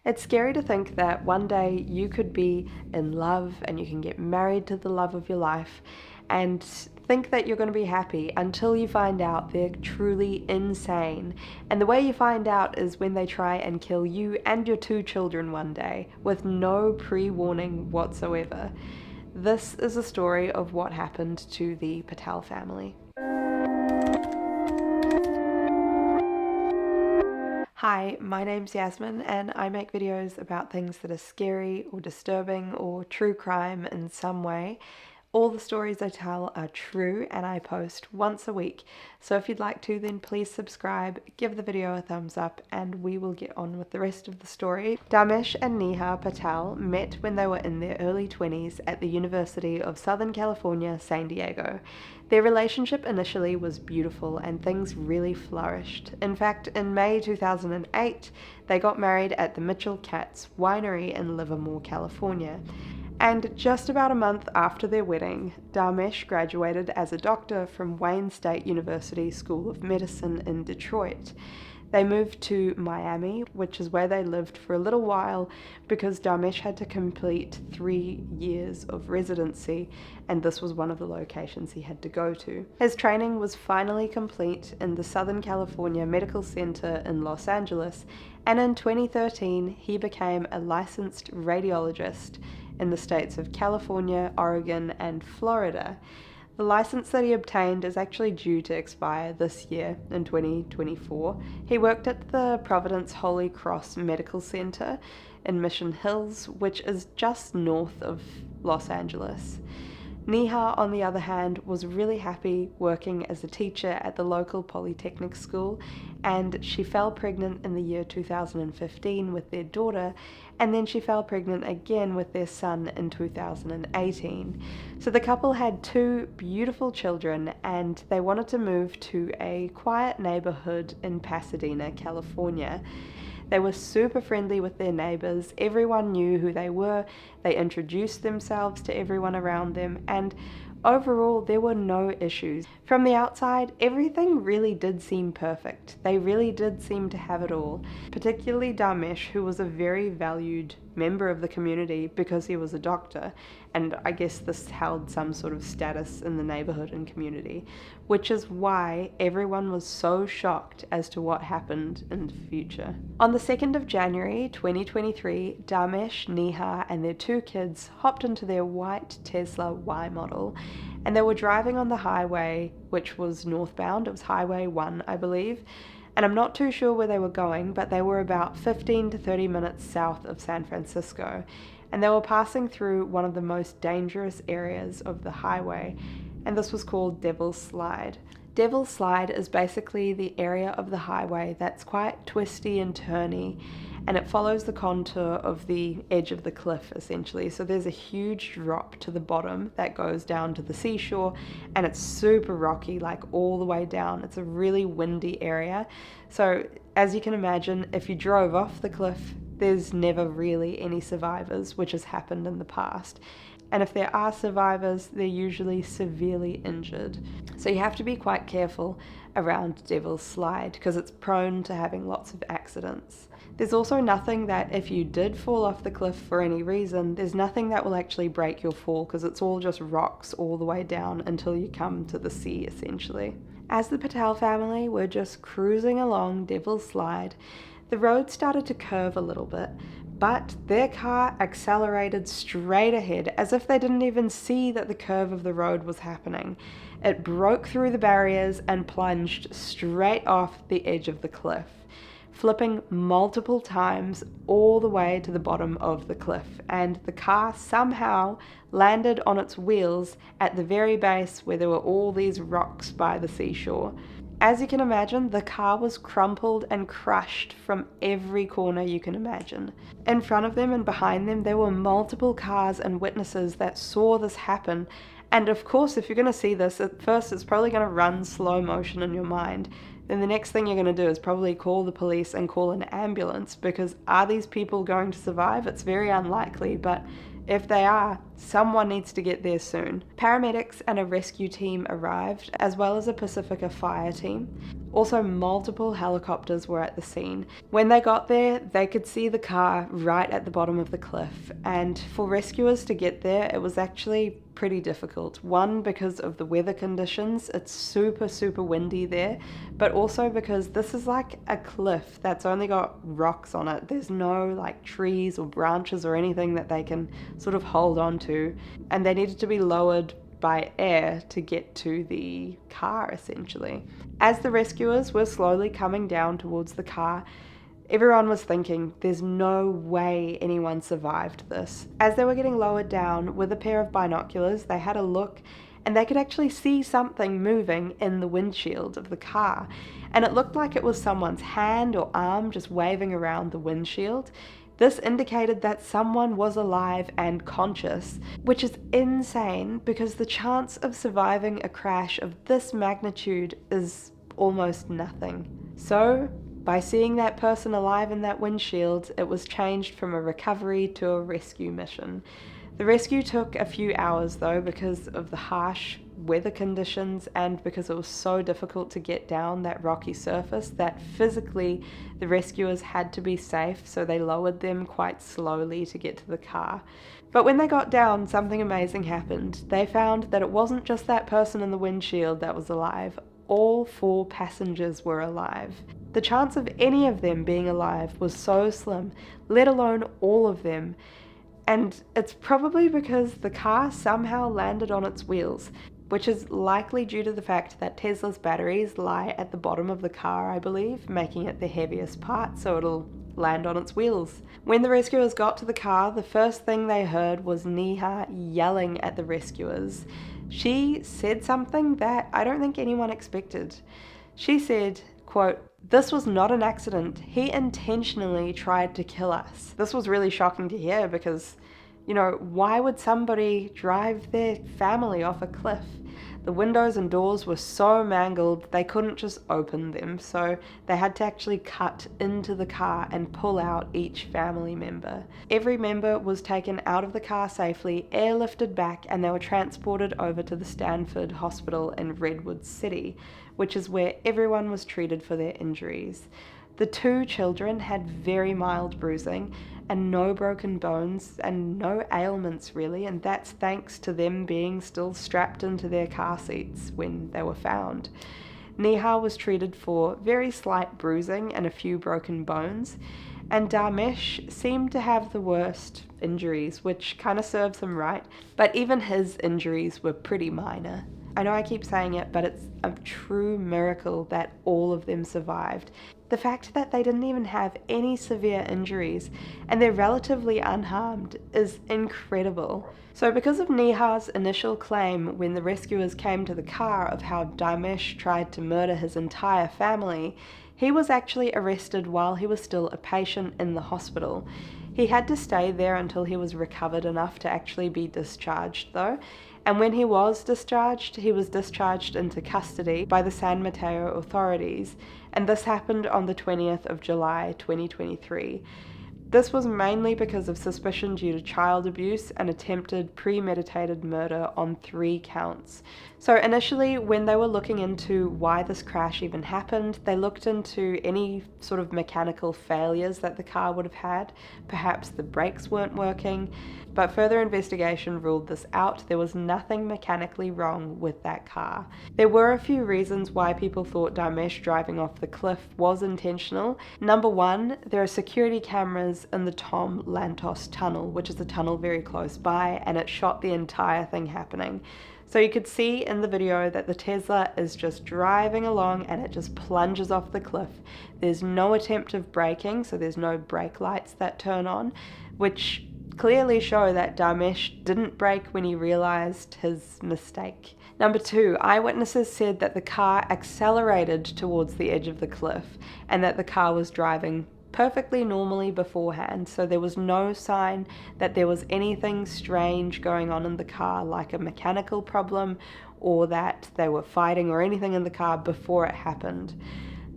It's scary to think that one day you could be in love and you can get married to the love of your life and think that you're going to be happy until you find out they're truly insane. And the way you find out is when they try and kill you and your 2 children one day with no pre-warning whatsoever. This is a story of what happened to the Patel family. Hi, my name's Yasmin and I make videos about things that are scary or disturbing or true crime in some way. All the stories I tell are true and I post once a week. So if you'd like to, then please subscribe, give the video a thumbs up, and we will get on with the rest of the story. Dharmesh and Neha Patel met when they were in their early 20s at the University of Southern California, San Diego. Their relationship initially was beautiful and things really flourished. In fact, in May 2008, they got married at the Mitchell Katz Winery in Livermore, California. And just about a month after their wedding, Dharmesh graduated as a doctor from Wayne State University School of Medicine in Detroit. They moved to Miami, which is where they lived for a little while because Dharmesh had to complete 3 years of residency, and this was one of the locations he had to go to. His training was finally complete in the Southern California Medical Center in Los Angeles, and in 2013 he became a licensed radiologist in the states of California, Oregon, and Florida. The license that he obtained is actually due to expire this year in 2024. He worked at the Providence Holy Cross Medical Center in Mission Hills, which is just north of Los Angeles. Neha, on the other hand, was really happy working as a teacher at the local polytechnic school, and she fell pregnant in the year 2015 with their daughter, and then she fell pregnant again with their son in 2018. So the couple had 2 beautiful children, and they wanted to move to a quiet neighborhood in Pasadena, California. They were super friendly with their neighbors, everyone knew who they were, they introduced themselves to everyone around them, and overall there were no issues. From the outside, everything really did seem perfect. They really did seem to have it all, particularly Dharmesh, who was a very valued member of the community because he was a doctor, and I guess this held some sort of status in the neighborhood and community, which is why everyone was so shocked as to what happened in the future. On the 2nd of January 2023, Dharmesh, Neha, and their 2 kids hopped into their white Tesla Y model, and they were driving on the highway, which was northbound. It was Highway 1, I believe, and I'm not too sure where they were going, but they were about 15 to 30 minutes south of San Francisco, and they were passing through one of the most dangerous areas of the highway, and this was called Devil's Slide. Devil's Slide is basically the area of the highway that's quite twisty and turny, and it follows the contour of the edge of the cliff essentially. So there's a huge drop to the bottom that goes down to the seashore, and it's super rocky, like all the way down. It's a really windy area. So as you can imagine, if you drove off the cliff, there's never really any survivors, which has happened in the past. And if there are survivors, they're usually severely injured. So you have to be quite careful around Devil's Slide because it's prone to having lots of accidents. There's also nothing that, if you did fall off the cliff for any reason, there's nothing that will actually break your fall because it's all just rocks all the way down until you come to the sea essentially. As the Patel family were just cruising along Devil's Slide, the road started to curve a little bit, but their car accelerated straight ahead as if they didn't even see that the curve of the road was happening. It broke through the barriers and plunged straight off the edge of the cliff, flipping multiple times all the way to the bottom of the cliff, and the car somehow landed on its wheels at the very base where there were all these rocks by the seashore. As you can imagine, the car was crumpled and crushed from every corner you can imagine. In front of them and behind them, there were multiple cars and witnesses that saw this happen. And of course, if you're going to see this, at first it's probably going to run slow motion in your mind. Then the next thing you're going to do is probably call the police and call an ambulance, because are these people going to survive? It's very unlikely, but if they are, someone needs to get there soon. Paramedics and a rescue team arrived, as well as a Pacifica fire team. Also, multiple helicopters were at the scene. When they got there, they could see the car right at the bottom of the cliff, and for rescuers to get there, it was actually pretty difficult. One, because of the weather conditions, it's super windy there, but also because this is like a cliff that's only got rocks on it. There's no like trees or branches or anything that they can sort of hold on to, and they needed to be lowered by air to get to the car, essentially. As the rescuers were slowly coming down towards the car, everyone was thinking, there's no way anyone survived this. As they were getting lowered down with a pair of binoculars, they had a look and they could actually see something moving in the windshield of the car. And it looked like it was someone's hand or arm just waving around the windshield. This indicated that someone was alive and conscious, which is insane because the chance of surviving a crash of this magnitude is almost nothing. So, by seeing that person alive in that windshield, it was changed from a recovery to a rescue mission. The rescue took a few hours though because of the harsh weather conditions and because it was so difficult to get down that rocky surface that physically the rescuers had to be safe, so they lowered them quite slowly to get to the car. But when they got down, something amazing happened. They found that it wasn't just that person in the windshield that was alive. All 4 passengers were alive. The chance of any of them being alive was so slim, let alone all of them. And it's probably because the car somehow landed on its wheels, which is likely due to the fact that Tesla's batteries lie at the bottom of the car, I believe, making it the heaviest part, so it'll land on its wheels. When the rescuers got to the car, the first thing they heard was Neha yelling at the rescuers. She said something that I don't think anyone expected. She said, quote, "This was not an accident. He intentionally tried to kill us." This was really shocking to hear because, why would somebody drive their family off a cliff? The windows and doors were so mangled they couldn't just open them, so they had to actually cut into the car and pull out each family member. Every member was taken out of the car safely, airlifted back, and they were transported over to the Stanford Hospital in Redwood City, which is where everyone was treated for their injuries. The 2 children had very mild bruising and no broken bones and no ailments really, and that's thanks to them being still strapped into their car seats when they were found. Neha was treated for very slight bruising and a few broken bones, and Dharmesh seemed to have the worst injuries, which kind of serves him right, but even his injuries were pretty minor. I know I keep saying it, but it's a true miracle that all of them survived. The fact that they didn't even have any severe injuries and they're relatively unharmed is incredible. So because of Neha's initial claim when the rescuers came to the car of how Dharmesh tried to murder his entire family, he was actually arrested while he was still a patient in the hospital. He had to stay there until he was recovered enough to actually be discharged though, and when he was discharged into custody by the San Mateo authorities, and this happened on the 20th of July 2023. This was mainly because of suspicion due to child abuse and attempted premeditated murder on 3 counts. So initially, when they were looking into why this crash even happened, they looked into any sort of mechanical failures that the car would have had. Perhaps the brakes weren't working, but further investigation ruled this out. There was nothing mechanically wrong with that car. There were a few reasons why people thought Dharmesh driving off the cliff was intentional. Number 1, there are security cameras in the Tom Lantos tunnel, which is a tunnel very close by, and it shot the entire thing happening. So you could see in the video that the Tesla is just driving along and it just plunges off the cliff. There's no attempt of braking, so there's no brake lights that turn on, which clearly show that Dharmesh didn't brake when he realized his mistake. Number 2, eyewitnesses said that the car accelerated towards the edge of the cliff and that the car was driving perfectly normally beforehand, so there was no sign that there was anything strange going on in the car, like a mechanical problem or that they were fighting or anything in the car before it happened.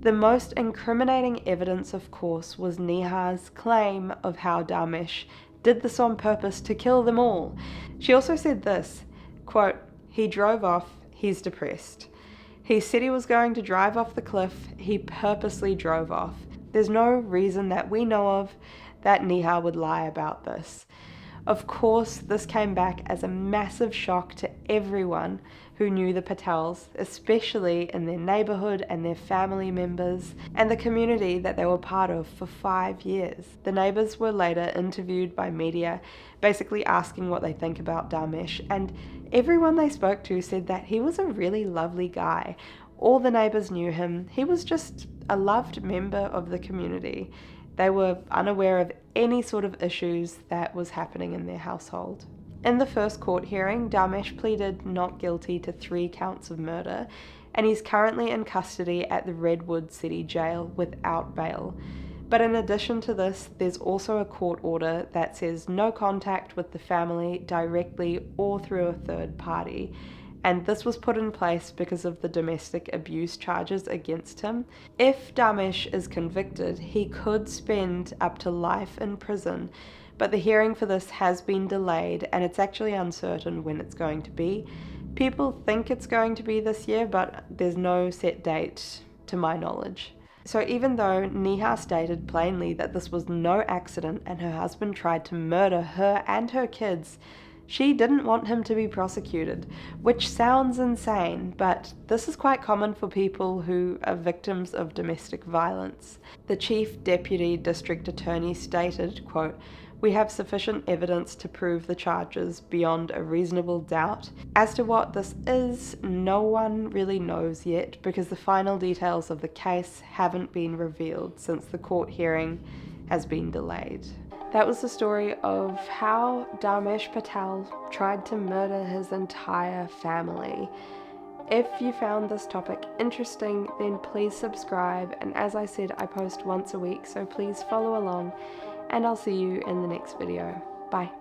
The most incriminating evidence, of course, was Neha's claim of how Dharmesh did this on purpose to kill them all. She also said this, quote, "He drove off, he's depressed. He said he was going to drive off the cliff. He purposely drove off. There's no reason that we know of that Neha would lie about this. Of course, this came back as a massive shock to everyone who knew the Patels, especially in their neighborhood and their family members and the community that they were part of for 5 years. The neighbors were later interviewed by media, basically asking what they think about Dharmesh, and everyone they spoke to said that he was a really lovely guy. All the neighbors knew him. He was just a loved member of the community. They were unaware of any sort of issues that was happening in their household. In the first court hearing, Dharmesh pleaded not guilty to 3 counts of murder, and he's currently in custody at the Redwood City Jail without bail. But in addition to this, there's also a court order that says no contact with the family directly or through a third party. And this was put in place because of the domestic abuse charges against him. If Dharmesh is convicted, he could spend up to life in prison, but the hearing for this has been delayed and it's actually uncertain when it's going to be. People think it's going to be this year, but there's no set date to my knowledge. So even though Neha stated plainly that this was no accident and her husband tried to murder her and her kids, she didn't want him to be prosecuted, which sounds insane, but this is quite common for people who are victims of domestic violence. The Chief Deputy District Attorney stated, quote, "We have sufficient evidence to prove the charges beyond a reasonable doubt. As to what this is, no one really knows yet because the final details of the case haven't been revealed since the court hearing has been delayed." That was the story of how Dharmesh Patel tried to murder his entire family. If you found this topic interesting, then please subscribe, and as I said, I post once a week, so please follow along, and I'll see you in the next video. Bye.